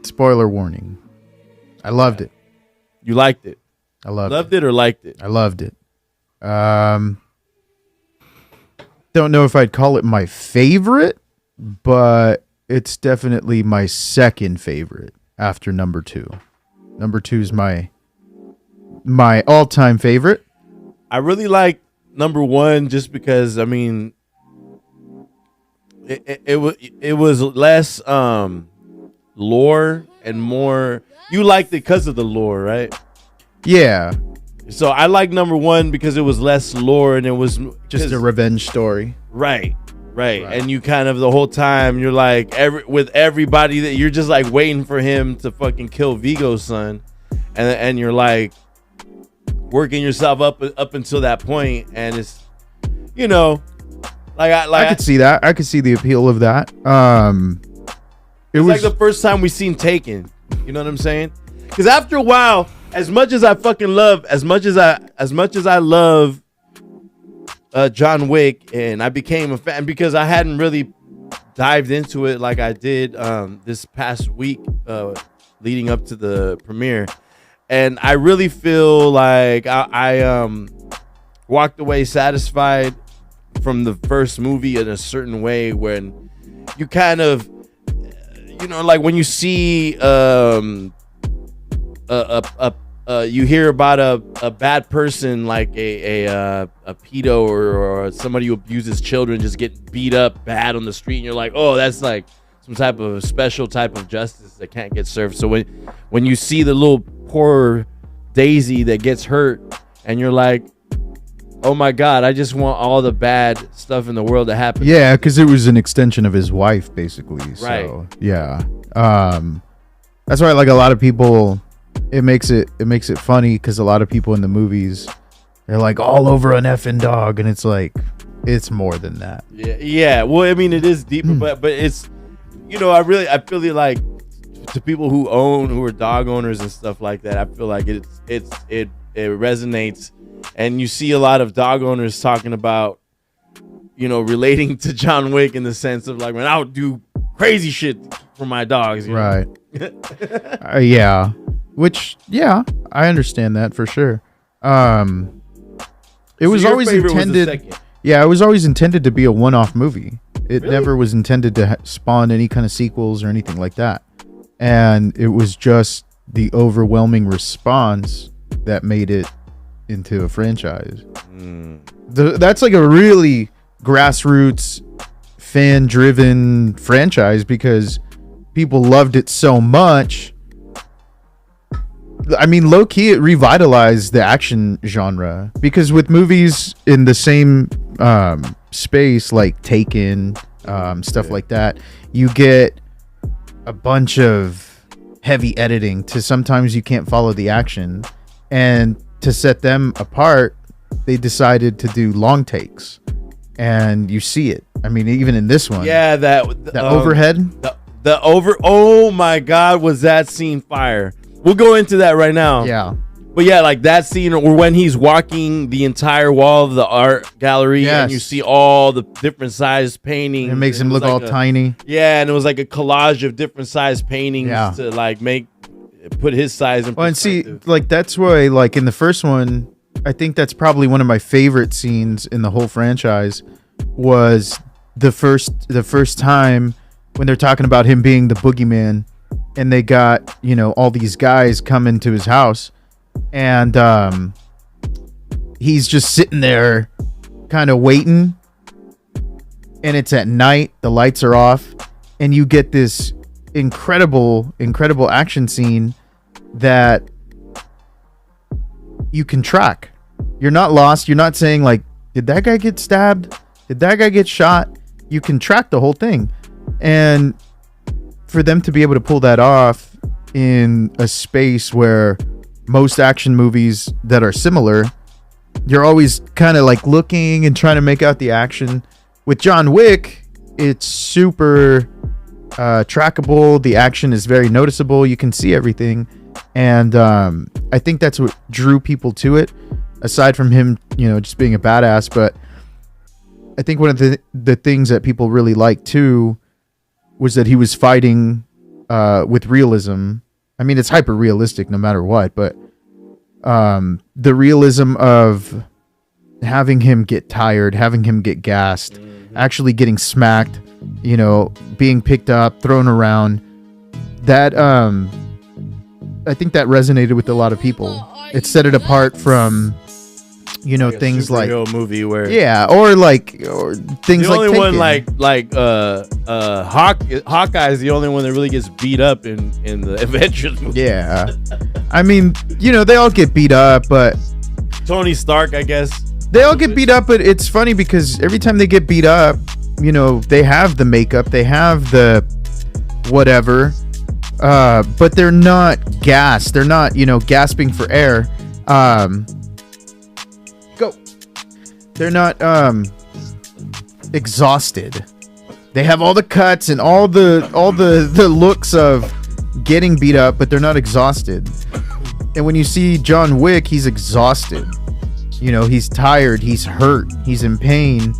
Spoiler warning. I loved it. You liked it. I loved it or liked it. I loved it. Don't know if I'd call it my favorite, but it's definitely my second favorite after number 2. Number 2 is my all-time favorite. I really like number 1 just because, I mean, it was less lore and more. You liked it because of the lore, right? Yeah. So I like number 1 because it was less lore and it was just a revenge story. Right. And you kind of the whole time you're like with everybody that you're just like waiting for him to fucking kill Vigo's son, and you're like working yourself up until that point, and it's I could see that. I could see the appeal of that. It was like the first time we seen Taken. You know what I'm saying? Because after a while, as much as I love John Wick, and I became a fan because I hadn't really dived into it like I did this past week leading up to the premiere, and I really feel like I walked away satisfied from the first movie in a certain way when you kind of like when you see you hear about a bad person like a pedo or somebody who abuses children just get beat up bad on the street, and you're like, oh, that's like some type of special type of justice that can't get served. So when you see the little poor Daisy that gets hurt, and you're like, oh my God, I just want all the bad stuff in the world to happen. Yeah, because it was an extension of his wife, basically. So, right. Yeah. That's why, like, a lot of people, it makes it funny because a lot of people in the movies, they're like all over an effing dog, and it's like, it's more than that. Yeah. Well, I mean, it is deeper, but it's, I feel like to people who are dog owners and stuff like that, I feel like it resonates. And you see a lot of dog owners talking about, relating to John Wick in the sense of like, man, I would do crazy shit for my dogs. Right. Yeah. Which, yeah, I understand that for sure. It was always intended. Yeah, it was always intended to be a one-off movie. It never was intended to spawn any kind of sequels or anything like that. And it was just the overwhelming response that made it into a franchise. That's like a really grassroots, fan-driven franchise because people loved it so much. I mean, low-key, it revitalized the action genre because with movies in the same space, like Taken, stuff like that, you get a bunch of heavy editing to sometimes you can't follow the action, and to set them apart, they decided to do long takes, and you see it. I mean, even in this one, yeah, that overhead, oh my God, was that scene fire? We'll go into that right now. Yeah, but yeah, like that scene or when he's walking the entire wall of the art gallery, and you see all the different size paintings. It makes him look all tiny. Yeah, and it was like a collage of different size paintings to like put his size in perspective. And see, like that's why, like in the first one, I think that's probably one of my favorite scenes in the whole franchise. Was the first time when they're talking about him being the boogeyman, and they got all these guys come into his house, and he's just sitting there, kind of waiting, and it's at night, the lights are off, and you get this incredible action scene that you can track. You're not lost. You're not saying like, did that guy get stabbed? Did that guy get shot? You can track the whole thing. And for them to be able to pull that off in a space where most action movies that are similar, you're always kind of like looking and trying to make out the action. With John Wick, it's super trackable. The action is very noticeable. You can see everything, and I think that's what drew people to it, aside from him just being a badass. But I think one of the things that people really like too was that he was fighting with realism. I mean, it's hyper realistic no matter what, but the realism of having him get tired, having him get gassed, actually getting smacked, you know, being picked up, thrown around, that I think that resonated with a lot of people. It set it apart from, you know, things like movie where or things the like only Taken. one like Hawkeye is the only one that really gets beat up in the Avengers movie. Yeah, I mean, you know, they all get beat up, but Tony Stark, I guess. They all get beat up, but it's funny because every time they get beat up, you know, they have the makeup, they have the whatever, but they're not gassed. They're not, you know, gasping for air. They're not exhausted. They have all the cuts and all the looks of getting beat up, but they're not exhausted. And when you see John Wick, he's exhausted. You know, he's tired, he's hurt, he's in pain.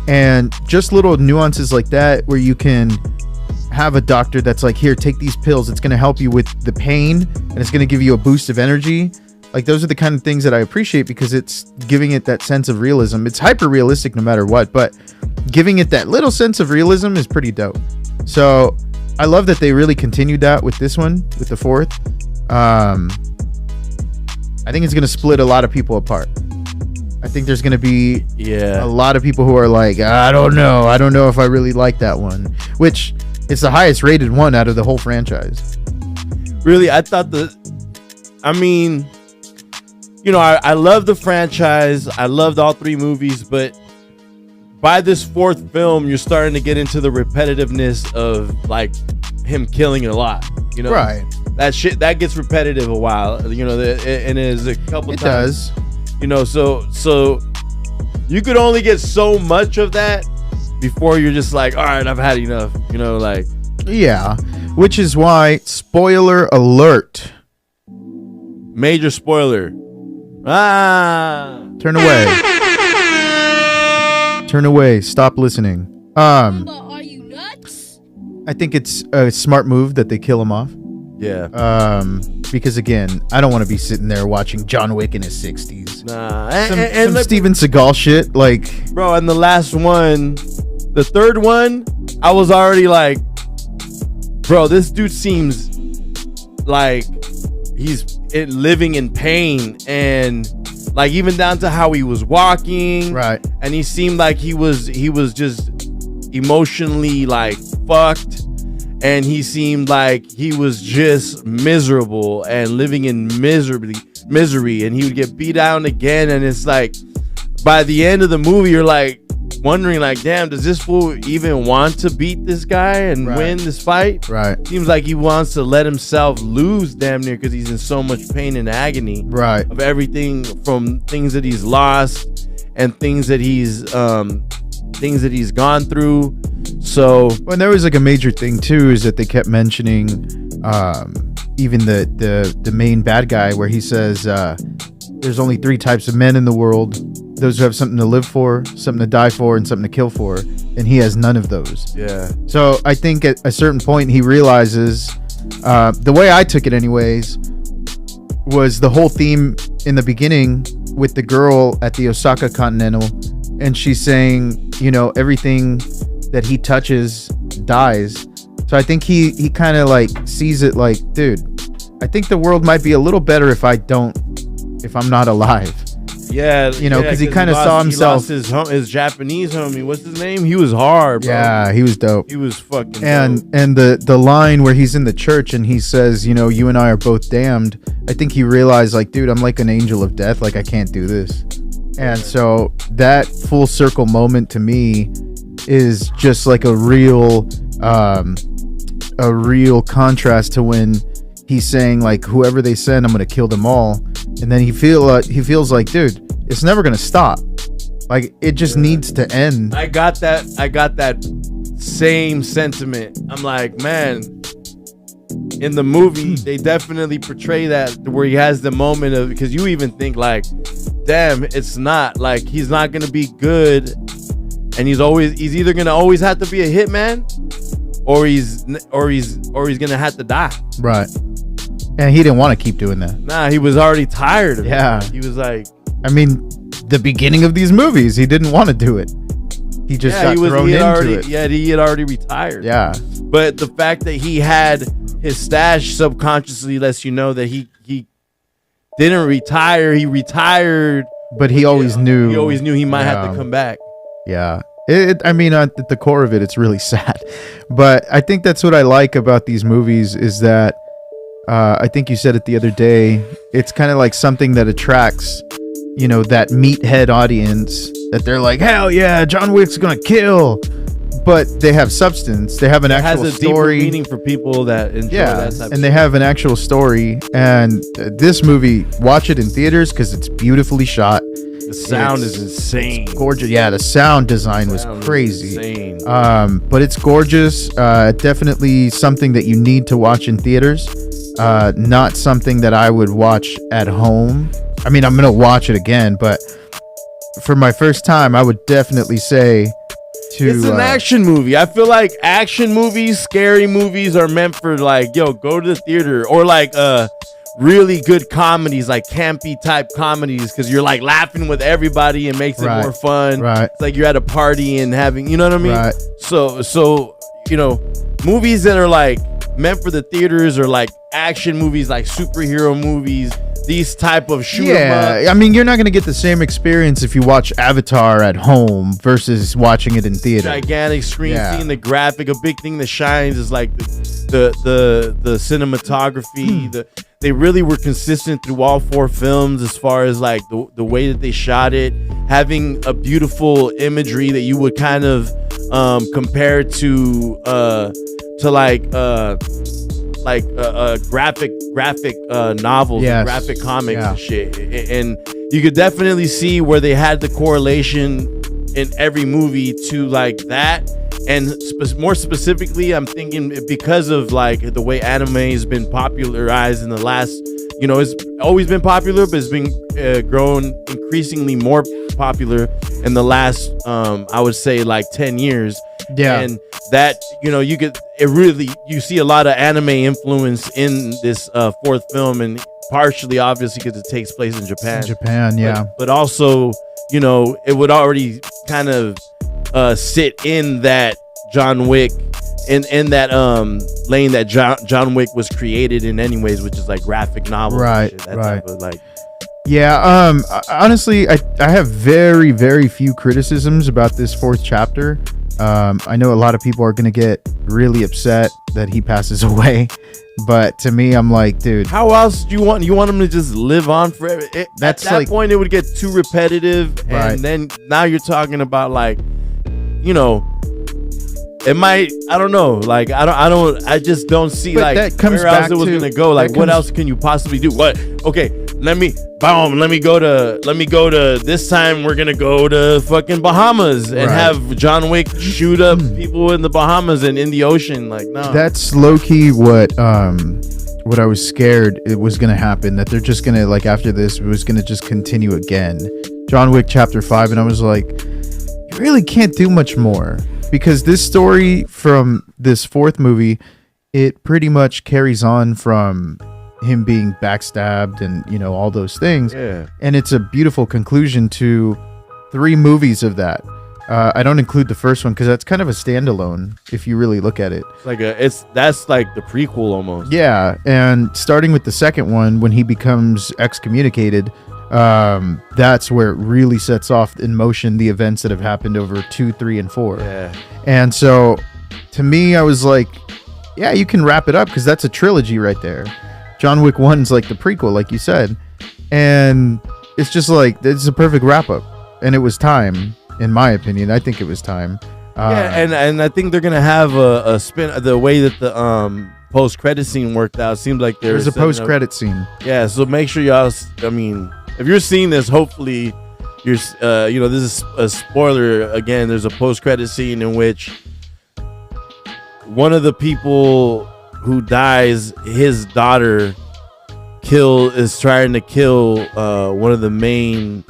And just little nuances like that where you can have a doctor that's like, here, take these pills. It's going to help you with the pain and it's going to give you a boost of energy. Like, those are the kind of things that I appreciate because it's giving it that sense of realism. It's hyper realistic no matter what, but giving it that little sense of realism is pretty dope. So I love that they really continued that with this one, with the fourth. I think it's going to split a lot of people apart. I think there's going to be a lot of people who are like, I don't know if I really like that one, which it's the highest rated one out of the whole franchise. Really, I thought you know, I love the franchise. I loved all three movies, but by this fourth film, you're starting to get into the repetitiveness of like him killing a lot. You know, right? That shit that gets repetitive a while. You know, and is a couple times. It does. You know, so you could only get so much of that before you're just like, all right, I've had enough. You know, like yeah, which is why spoiler alert. Major spoiler. Turn away. Stop listening. Are you nuts? I think it's a smart move that they kill him off. Yeah. Because again, I don't want to be sitting there watching John Wick in his 60s. Nah. Some Steven Seagal shit, like, bro. And the last one, the third one, I was already like, bro, this dude seems like he's living in pain, and like even down to how he was walking, right? And he seemed like he was just emotionally like fucked, and he seemed like he was just miserable and living in misery, and he would get beat down again. And it's like by the end of the movie, you're like wondering, like, damn, does this fool even want to beat this guy and win this fight? Right. Seems like he wants to let himself lose damn near because he's in so much pain and agony. Right. Of everything from things that he's lost and things that he's gone through. So when there was like a major thing too is that they kept mentioning even the main bad guy, where he says there's only 3 types of men in the world: those who have something to live for, something to die for, and something to kill for. And he has none of those. Yeah. So I think at a certain point he realizes, the way I took it anyways, was the whole theme in the beginning with the girl at the Osaka Continental, and she's saying, you know, everything that he touches dies. So I think he kind of like sees it like, dude, I think the world might be a little better if I'm not alive. Yeah, you know, because he kind of saw himself. He lost his Japanese homie. What's his name? He was hard, bro. Yeah, he was dope. He was fucking dope. And the line where he's in the church and he says, you know, you and I are both damned. I think he realized, like, dude, I'm like an angel of death. Like, I can't do this. And so that full circle moment to me is just like a real contrast to when he's saying, like, whoever they send, I'm gonna kill them all. And then he feels like, dude, it's never gonna stop. Like, it just needs to end. I got that same sentiment. I'm like, man, in the movie they definitely portray that, where he has the moment of, because you even think like, damn, it's not like he's not gonna be good, and he's either gonna always have to be a hitman, or he's gonna have to die. Right. And he didn't want to keep doing that. Nah, he was already tired of Yeah. it. He was like, I mean, the beginning of these movies, he didn't want to do it. He just got thrown into it. Yeah, he had already retired. Yeah. But the fact that he had his stash subconsciously lets you know that he didn't retire. He retired, but he always knew. He always knew he might have to come back. Yeah. I mean, at the core of it, it's really sad. But I think that's what I like about these movies is that I think you said it the other day. It's kind of like something that attracts, that meathead audience that they're like, hell yeah, John Wick's gonna kill. But they have substance. They have an actual has a story. Deeper meaning for people that enjoy that type and they have an actual story. And this movie, watch it in theaters because it's beautifully shot. The sound is insane. It's gorgeous. Yeah, the sound design was crazy. Insane. But it's gorgeous. Definitely something that you need to watch in theaters. Not something that I would watch at home. I mean, I'm gonna watch it again, but for my first time, I would definitely say it's an action movie. I feel like action movies, scary movies are meant for like, go to the theater, or like really good comedies, like campy type comedies, because you're like laughing with everybody and makes it more fun. Right. It's like you're at a party and having, you know what I mean? Right. So movies that are like meant for the theaters or like action movies, like superhero movies, these type of shoot 'em up. I mean, you're not going to get the same experience if you watch Avatar at home versus watching it in theater. Gigantic screen, seeing the graphic. A big thing that shines is like the cinematography. They really were consistent through all four films as far as like the way that they shot it, having a beautiful imagery that you would kind of compare to graphic novels and graphic comics and shit. And you could definitely see where they had the correlation in every movie to like that. And more specifically, I'm thinking because of like the way anime has been popularized in the last, it's always been popular, but it's been grown increasingly more popular in the last, I would say like 10 years. Yeah. And that, you see a lot of anime influence in this fourth film, and partially obviously because it takes place in Japan. But also, it would already kind of sit in that John Wick, in that lane that John Wick was created in anyways, which is like graphic novels. Right. That type of like. Yeah. Honestly, I have very, very few criticisms about this fourth chapter. I know a lot of people are going to get really upset that he passes away, but to me, I'm like, dude, how else do you want him to just live on forever? At that point, it would get too repetitive, and then now you're talking about like, it might, I don't know, like I just don't see like where else it was gonna go. Like, what else can you possibly do? What? Okay, let me go to this time we're gonna go to fucking Bahamas and have John Wick shoot up people in the Bahamas and in the ocean. Like, no, that's low-key what I was scared it was gonna happen, that they're just gonna, like, after this it was gonna just continue again, John Wick chapter 5, and I was like, you really can't do much more, because this story from this fourth movie, it pretty much carries on from him being backstabbed and all those things. And it's a beautiful conclusion to 3 movies of that. I don't include the first one because that's kind of a standalone if you really look at it. That's like the prequel almost. Yeah, and starting with the second one when he becomes excommunicated, that's where it really sets off in motion the events that have happened over 2, 3, and 4. Yeah. And so to me, I was like, yeah, you can wrap it up because that's a trilogy right there. John Wick 1's like the prequel, like you said. And it's just like, it's a perfect wrap up. And it was time, in my opinion. I think it was time. And I think they're going to have a spin, the way that the post-credit scene worked out. It seems like there's a post-credit scene. Yeah, so make sure y'all, if you're seeing this, hopefully you're, this is a spoiler. Again, there's a post-credit scene in which one of the people who dies, his daughter is trying to kill one of the main,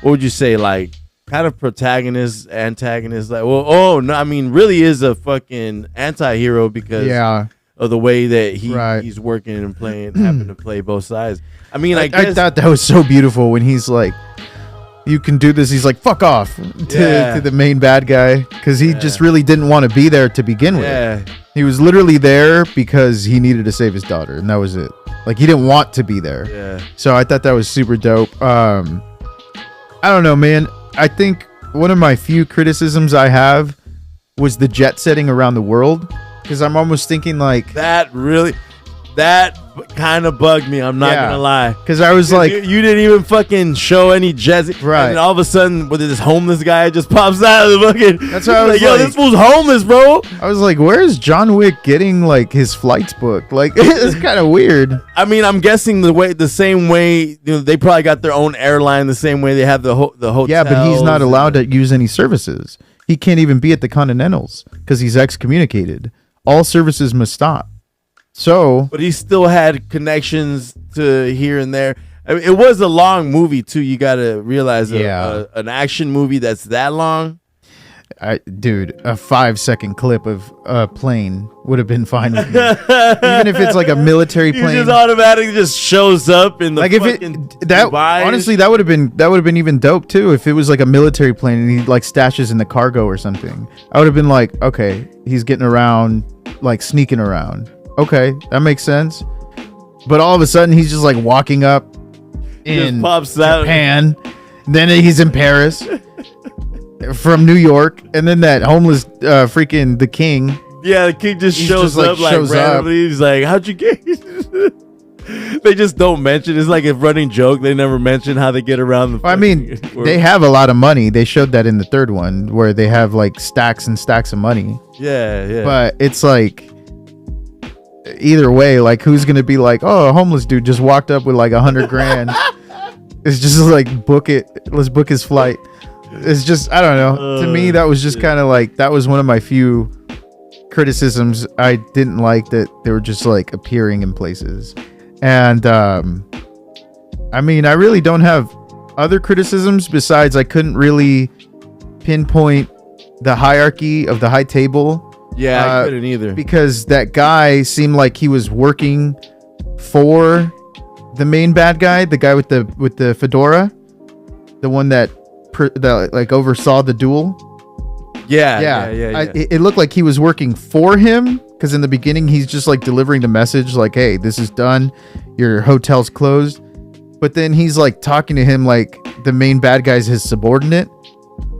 what would you say, like kind of protagonist, antagonist. Like, well, oh no, I mean, really is a fucking anti-hero because of the way that he's working and playing, having to play both sides. I mean, I thought that was so beautiful when he's like, you can do this. He's like, fuck off to the main bad guy because he just really didn't want to be there to begin with. Yeah. He was literally there because he needed to save his daughter, and that was it. Like, he didn't want to be there. Yeah. So I thought that was super dope. I don't know, man. I think one of my few criticisms I have was the jet setting around the world, because I'm almost thinking like that kind of bugged me. I'm not gonna lie, because I was like, you didn't even fucking show any jets, right? And all of a sudden, with this homeless guy just pops out of the fucking. That's why I was like, yo, this fool's homeless, bro. I was like, where is John Wick getting like his flights booked? Like, it's kind of weird. I mean, I'm guessing the same way, you know, they probably got their own airline, the same way they have the hotel. Yeah, but he's not allowed to use any services. He can't even be at the Continentals because he's excommunicated. All services must stop. So, but he still had connections to here and there. I mean, it was a long movie too. You got to realize, an action movie that's that long. Dude, a 5-second clip of a plane would have been fine with me. Even if it's like a military plane, he just automatically just shows up in the like Dubai. Honestly, that would have been even dope too if it was like a military plane and he like stashes in the cargo or something. I would have been like, okay, he's getting around, like sneaking around. Okay, that makes sense. But all of a sudden, he's just like walking up in Japan. Then he's in Paris from New York. And then that homeless freaking the king. Yeah, the king just shows up like randomly. He's like, how'd you get? They just don't mention. It's like a running joke. They never mention how they get around the. I mean, they have a lot of money. They showed that in the third one where they have like stacks and stacks of money. Yeah. But it's like, either way, like, who's gonna be like, oh, a homeless dude just walked up with like $100 grand. It's just like, book it. Let's book his flight. It's just, I don't know. To me, that was just kind of like, that was one of my few criticisms. I didn't like that they were just like appearing in places. And I mean, I really don't have other criticisms besides I couldn't really pinpoint the hierarchy of the high table. Yeah, I couldn't either. Because that guy seemed like he was working for the main bad guy, the guy with the fedora, the one that like oversaw the duel. Yeah. It looked like he was working for him, because in the beginning he's just like delivering the message like, hey, this is done, your hotel's closed. But then he's like talking to him like the main bad guy's his subordinate,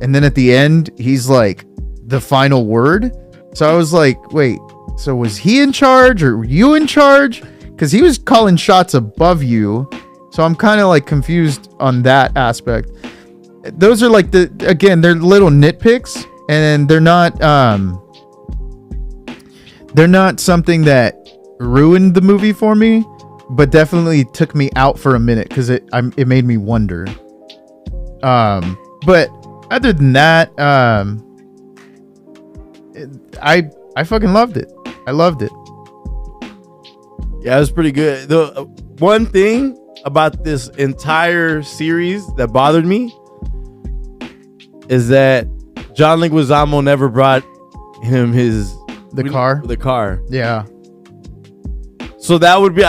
and then at the end he's like the final word. So I was like, wait, so was he in charge or were you in charge? Because he was calling shots above you. So I'm kind of like confused on that aspect. Those are like they're little nitpicks, and they're not something that ruined the movie for me, but definitely took me out for a minute because it made me wonder. But other than that, I fucking loved it. I loved it. Yeah, it was pretty good. The one thing about this entire series that bothered me is that John Leguizamo never brought him the car. Yeah. So that would be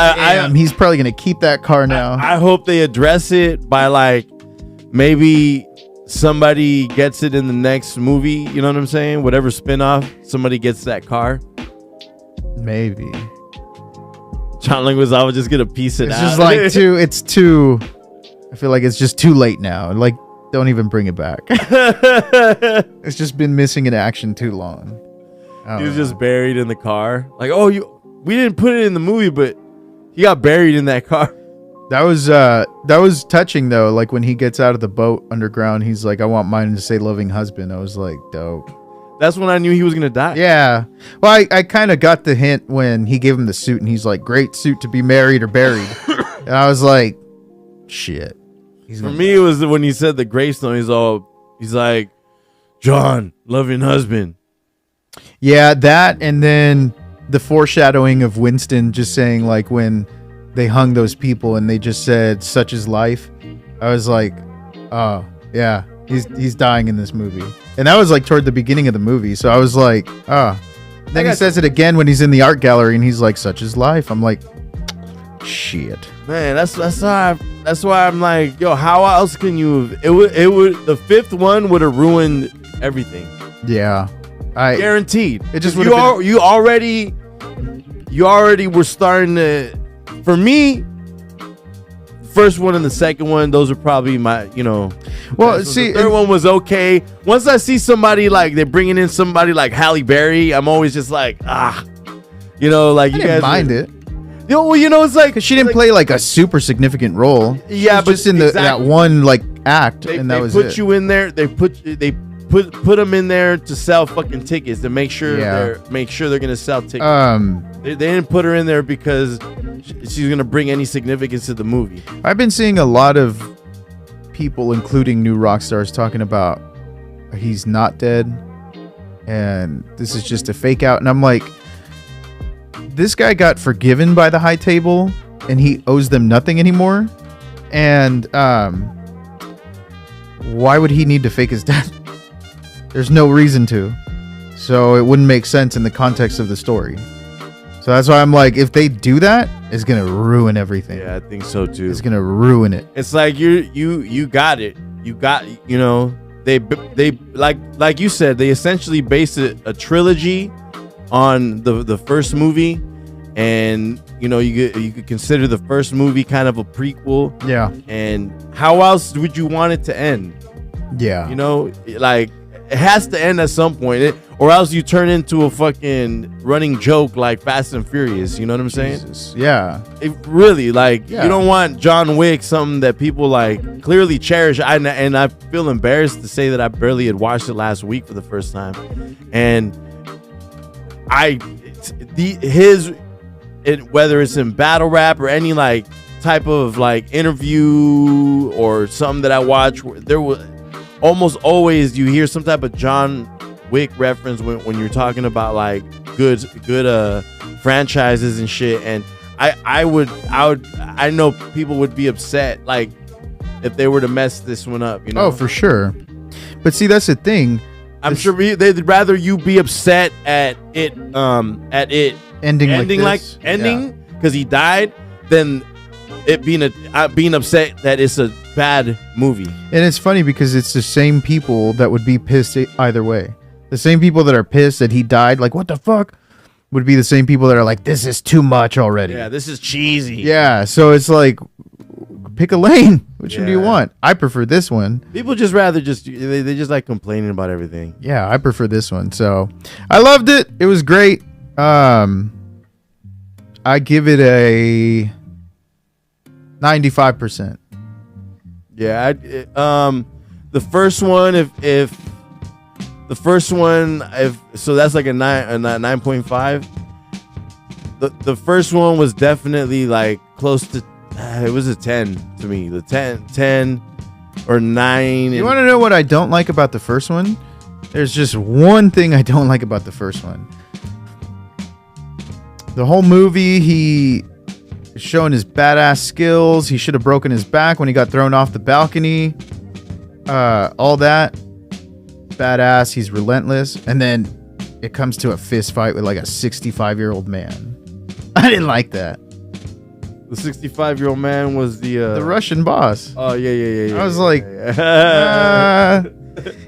he's probably gonna keep that car now. I hope they address it by like maybe somebody gets it in the next movie. You know what I'm saying? Whatever spinoff, somebody gets that car. Maybe John Leguizamo would just get a piece of it. It's just like it's too. I feel like it's just too late now. Like, don't even bring it back. It's just been missing in action too long. He was just buried in the car. Like, we didn't put it in the movie, but he got buried in that car. That was touching though. Like when he gets out of the boat underground, he's like, I want mine to say loving husband. I was like, dope. That's when I knew he was gonna die. Yeah. Well, I kind of got the hint when he gave him the suit and he's like, great suit to be married or buried. And I was like, shit. For me, it was when he said the gravestone. He's like, John, loving husband. Yeah, that, and then the foreshadowing of Winston just saying like when they hung those people and they just said such is life. I was like, oh yeah, He's dying in this movie. And that was like toward the beginning of the movie. So I was like, ah. Then he says it again when he's in the art gallery and he's like, such is life. I'm like, shit. Man, that's why I'm like, yo, how else can you? It would the fifth one would have ruined everything. Yeah, I guaranteed. It just you already were starting to. For me, first one and the second one, those are probably my, Well, see, the third one was okay. Once I see somebody like they're bringing in somebody like Halle Berry, I'm always just like, like I you didn't guys mind it. Well, it's like because she didn't play like a super significant role. Yeah, but just in that one like act, and that was it. They put you in there. They put them in there to sell fucking tickets to make sure they're gonna sell tickets. They didn't put her in there because she's gonna bring any significance to the movie. I've been seeing a lot of people, including new rock stars, talking about he's not dead, and this is just a fake out. And I'm like, this guy got forgiven by the high table, and he owes them nothing anymore. And why would he need to fake his death? There's no reason to. So it wouldn't make sense in the context of the story. So that's why I'm like, if they do that, it's gonna ruin everything. Yeah, I think so too. It's gonna ruin it. It's like you got it. You got, they like you said, they essentially based a trilogy on the first movie, and you could consider the first movie kind of a prequel. Yeah. And how else would you want it to end? Yeah. Like it has to end at some point, or else you turn into a fucking running joke like Fast and Furious. You know what I'm saying? Jesus. Yeah. It really, you don't want John Wick, something that people like clearly cherish. And I feel embarrassed to say that I barely had watched it last week for the first time, and whether it's in battle rap or any like type of like interview or something that I watch, there was almost always you hear some type of John Wick reference when you're talking about like good franchises and shit. And I know people would be upset like if they were to mess this one up. Oh, for sure. But see, that's the thing. I'm sure they'd rather you be upset at it ending because he died than it being upset that it's a bad movie. And it's funny because it's the same people that would be pissed either way. The same people that are pissed that he died, like what the fuck, would be the same people that are like, this is too much already. Yeah, this is cheesy. Yeah, so it's like, pick a lane. Which one do you want? I prefer this one. People just rather they just like complaining about everything. Yeah, I prefer this one. So I loved it. It was great. I give it a 95%. Yeah, the first one, so that's like a 9.5. The first one was definitely like close to, it was a 10 to me. The 10 or 9. You want to know what I don't like about the first one? There's just one thing I don't like about the first one. The whole movie, he is showing his badass skills. He should have broken his back when he got thrown off the balcony. All that. Badass. He's relentless. And then it comes to a fist fight with like a 65-year-old man. I didn't like that. The 65-year-old man was the Russian boss. Oh, yeah. I was like,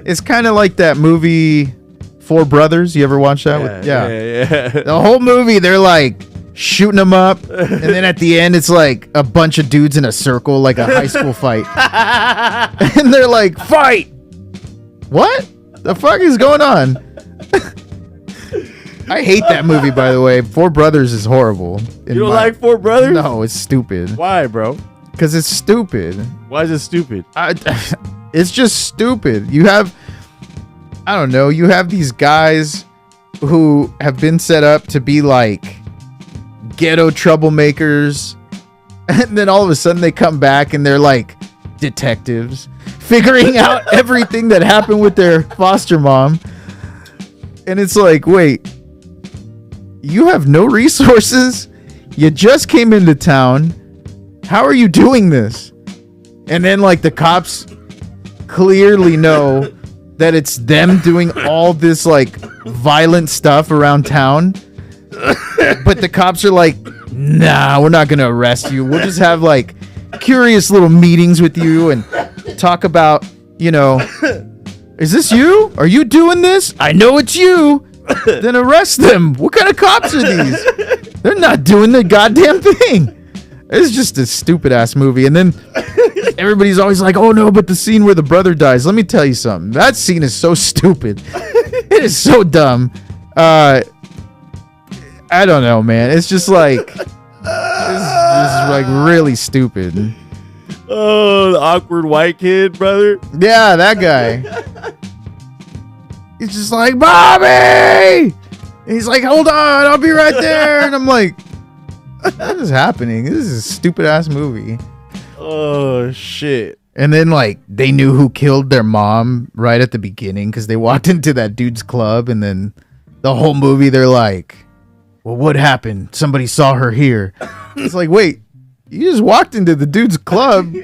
it's kind of like that movie Four Brothers. You ever watch that? Yeah. The whole movie, they're like shooting them up. And then at the end, it's like a bunch of dudes in a circle, like a high school fight. And they're like, fight! What? The fuck is going on? I hate that movie, by the way. Four Brothers is horrible. You don't like Four Brothers? No, it's stupid. Why, bro? Because it's stupid. Why is it stupid? It's just stupid. You have, I don't know, you have these guys who have been set up to be like ghetto troublemakers. And then all of a sudden they come back and they're like detectives figuring out everything that happened with their foster mom. And it's like, wait, you have no resources? You just came into town. How are you doing this? And then like the cops clearly know that it's them doing all this like violent stuff around town, but the cops are like, nah, we're not gonna arrest you. We'll just have like curious little meetings with you and talk about, you know, is this you? Are you doing this? I know it's you. Then arrest them. What kind of cops are these? They're not doing the goddamn thing. It's just a stupid ass movie. And then everybody's always like, oh no, but the scene where the brother dies. Let me tell you something. That scene is so stupid. It is so dumb. I don't know, man. It's just like, really stupid. Oh, the awkward white kid, brother. Yeah, that guy. He's just like, Bobby! And he's like, hold on, I'll be right there. And I'm like, what is happening? This is a stupid ass movie. Oh, shit. And then, like, they knew who killed their mom right at the beginning because they walked into that dude's club. And then the whole movie, they're like, well, what happened? Somebody saw her here. It's like, wait, you just walked into the dude's club.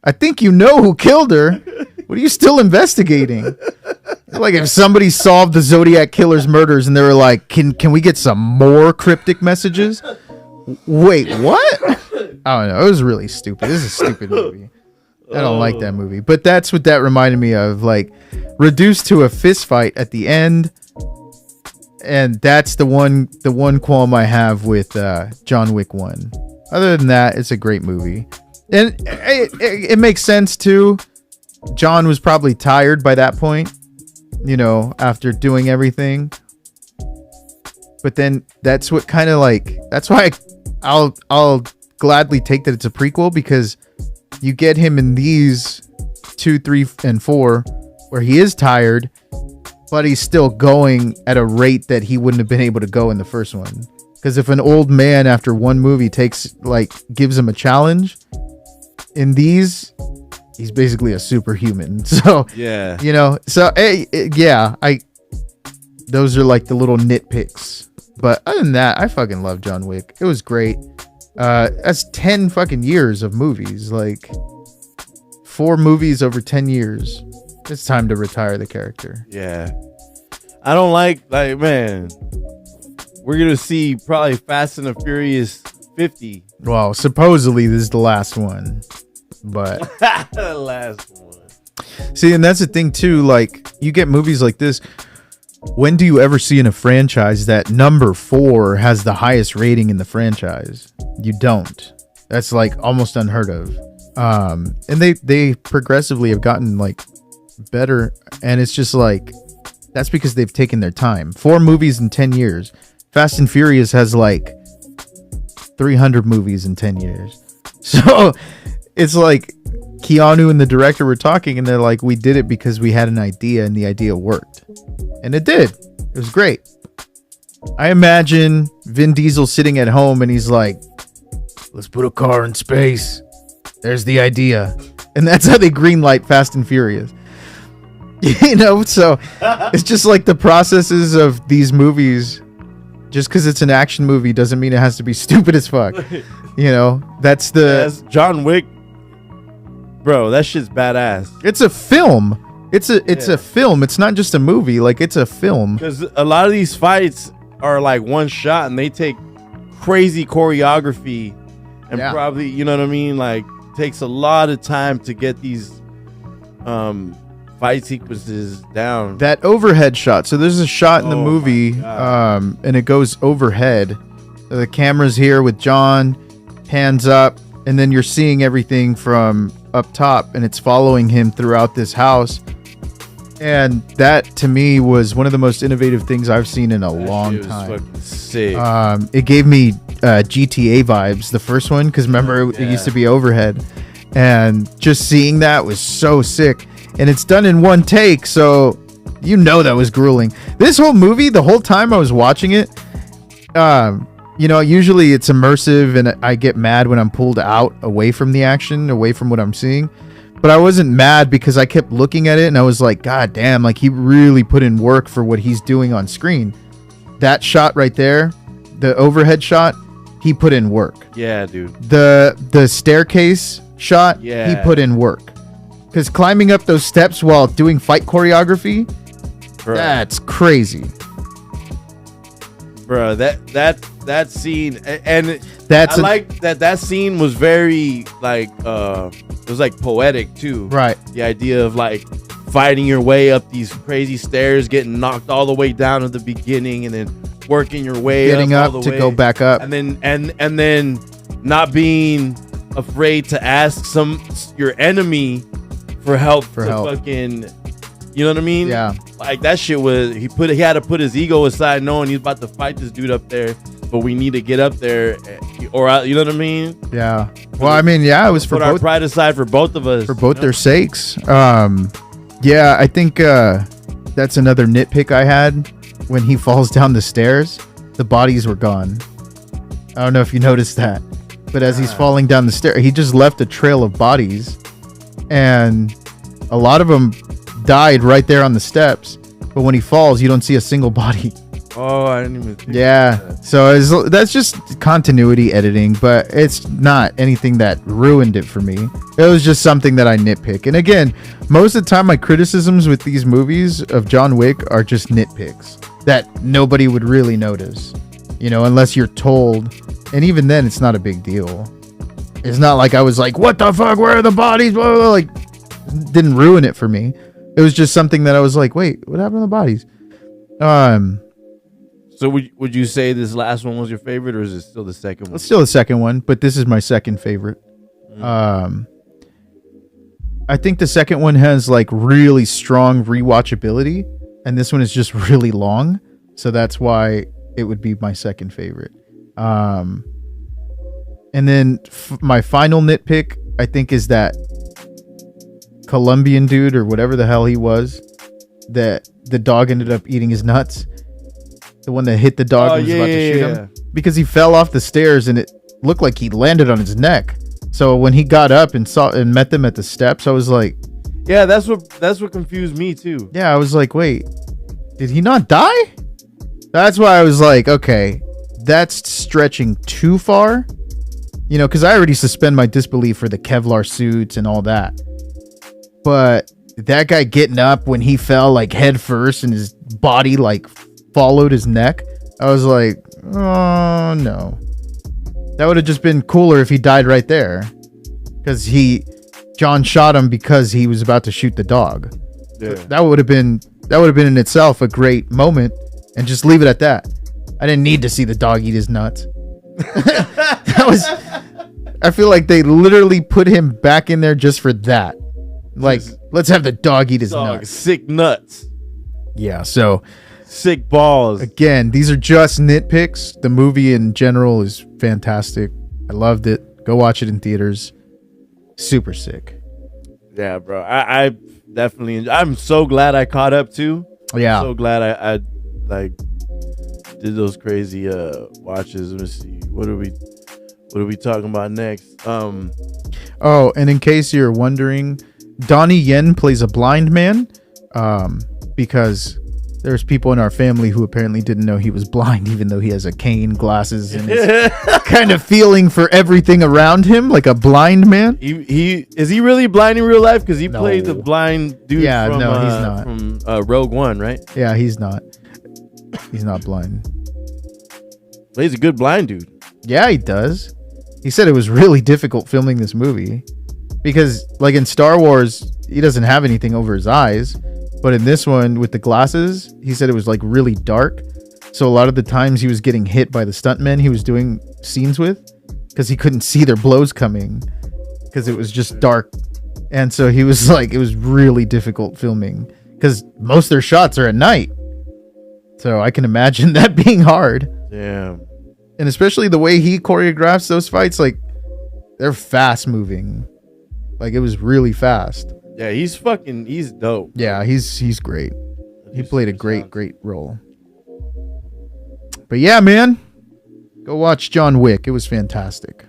I think you know who killed her. What are you still investigating? Like if somebody solved the Zodiac Killer's murders and they were like, can we get some more cryptic messages? Wait, what? I don't know. It was really stupid. This is a stupid movie. I don't like that movie. But that's what that reminded me of. Like reduced to a fist fight at the end. And that's the one qualm I have with John Wick 1. Other than that, it's a great movie. And it makes sense too. John was probably tired by that point, you know, after doing everything. But then that's what kind of like, that's why I'll gladly take that it's a prequel, because you get him in these 2, 3, and 4 where he is tired, but he's still going at a rate that he wouldn't have been able to go in the first one. Because if an old man after one movie gives him a challenge, in these, he's basically a superhuman. So yeah, you know. So those are like the little nitpicks. But other than that, I fucking love John Wick. It was great. That's 10 fucking years of movies. Like 4 movies over 10 years. It's time to retire the character. Yeah, I don't like man. We're gonna see probably Fast and the Furious 50. Well, supposedly this is the last one, but the last one. See, and that's the thing too. Like, you get movies like this. When do you ever see in a franchise that number 4 has the highest rating in the franchise? You don't. That's like almost unheard of. And they progressively have gotten like better, and it's just like that's because they've taken their time. 4 movies in 10 years. Fast and Furious has like 300 movies in 10 years. So it's like Keanu and the director were talking, and they're like, we did it because we had an idea and the idea worked. And it did. It was great. I imagine Vin Diesel sitting at home and he's like, let's put a car in space. There's the idea. And that's how they greenlight Fast and Furious. You know, so it's just like the processes of these movies. Just because it's an action movie doesn't mean it has to be stupid as fuck. You know, that's John Wick, bro. That shit's badass. It's a film. It's a film. It's not just a movie. Like, it's a film. Because a lot of these fights are like one shot, and they take crazy choreography, and probably, you know what I mean, like takes a lot of time to get these fight sequences down. That overhead shot. So there's a shot in the movie, and it goes overhead. The camera's here with John, hands up, and then you're seeing everything from up top, and it's following him throughout this house. And that, to me, was one of the most innovative things I've seen in a long time. Fucking sick. It gave me GTA vibes, the first one, because remember, it used to be overhead. And just seeing that was so sick. And it's done in one take, so you know that was grueling. This whole movie, the whole time I was watching it, you know, usually it's immersive, and I get mad when I'm pulled out away from the action, away from what I'm seeing. But I wasn't mad because I kept looking at it, and I was like, God damn, like he really put in work for what he's doing on screen. That shot right there, the overhead shot, he put in work. Yeah, dude. The staircase shot, he put in work. Because climbing up those steps while doing fight choreography, Bro. that's crazy. Bro, that scene, and That's I like that scene was very like it was like poetic too. right. The idea of like fighting your way up these crazy stairs, getting knocked all the way down at the beginning, and then working your way Getting all up the to way, go back up. and then not being afraid to ask your enemy for help. Fucking, you know what I mean? Yeah. Like that shit was he had to put his ego aside, knowing he's about to fight this dude up there, but we need to get up there, or you know what I mean? Yeah. Well, I mean, yeah, it was for Put our both pride aside for both of us. for both you know? their sakes. Yeah, I think that's another nitpick I had. When he falls down the stairs, the bodies were gone. I don't know if you noticed that, but as he's falling down the stair, he just left a trail of bodies, and a lot of them died right there on the steps. But when he falls, you don't see a single body. Oh, I didn't even think Yeah, of that. so that's just continuity editing, but it's not anything that ruined it for me. It was just something that I nitpick. And again, most of the time my criticisms with these movies of John Wick are just nitpicks that nobody would really notice, you know, unless you're told. And even then, it's not a big deal. It's not like I was like, what the fuck, where are the bodies? Blah, blah, blah. Like, didn't ruin it for me. It was just something that I was like, wait, what happened to the bodies? So would you say this last one was your favorite, or is it still the second one? It's still the second one, but this is my second favorite. I think the second one has like really strong rewatchability, and this one is just really long, so that's why it would be my second favorite. And then my final nitpick, I think, is that Colombian dude or whatever the hell he was, that the dog ended up eating his nuts. The one that hit the dog and was about to shoot him. Because he fell off the stairs and it looked like he landed on his neck. So when he got up and met them at the steps, I was like, Yeah, that's what confused me too. yeah, I was like, wait, did he not die? That's why I was like, okay, that's stretching too far. You know, because I already suspend my disbelief for the Kevlar suits and all that. But that guy getting up when he fell like head first and his body like followed his neck, I was like, oh no. That would have just been cooler if he died right there. Because John shot him because he was about to shoot the dog. Yeah. That would have been in itself a great moment, and just leave it at that. I didn't need to see the dog eat his nuts. I feel like they literally put him back in there just for that. Like, let's have the dog eat his Dog, nuts. sick nuts, Yeah, so sick balls. again, these are just nitpicks. The movie in general is fantastic. I loved it. Go watch it in theaters. Super sick. Yeah, bro. I definitely. I'm so glad I caught up too. Yeah. So glad I like did those crazy watches. Let me see. What are we talking about next? Oh, and in case you're wondering, Donnie Yen plays a blind man, because there's people in our family who apparently didn't know he was blind, even though he has a cane, glasses, and is kind of feeling for everything around him like a blind man. He is he really blind in real life? Because he No. played the blind dude. Yeah, from, no, he's not. From Rogue One, right? Yeah, he's not. He's not blind. But he's a good blind dude. Yeah, he does. He said it was really difficult filming this movie because, like in Star Wars, he doesn't have anything over his eyes. But in this one, with the glasses, he said it was like really dark. So a lot of the times he was getting hit by the stuntmen he was doing scenes with because he couldn't see their blows coming because it was just dark. And so he was like, it was really difficult filming because most of their shots are at night. So I can imagine that being hard. Yeah. And especially the way he choreographs those fights, like they're fast moving. Like it was really fast. Yeah, he's dope. Yeah, he's great. He played a great role. But yeah, man, go watch John Wick. It was fantastic.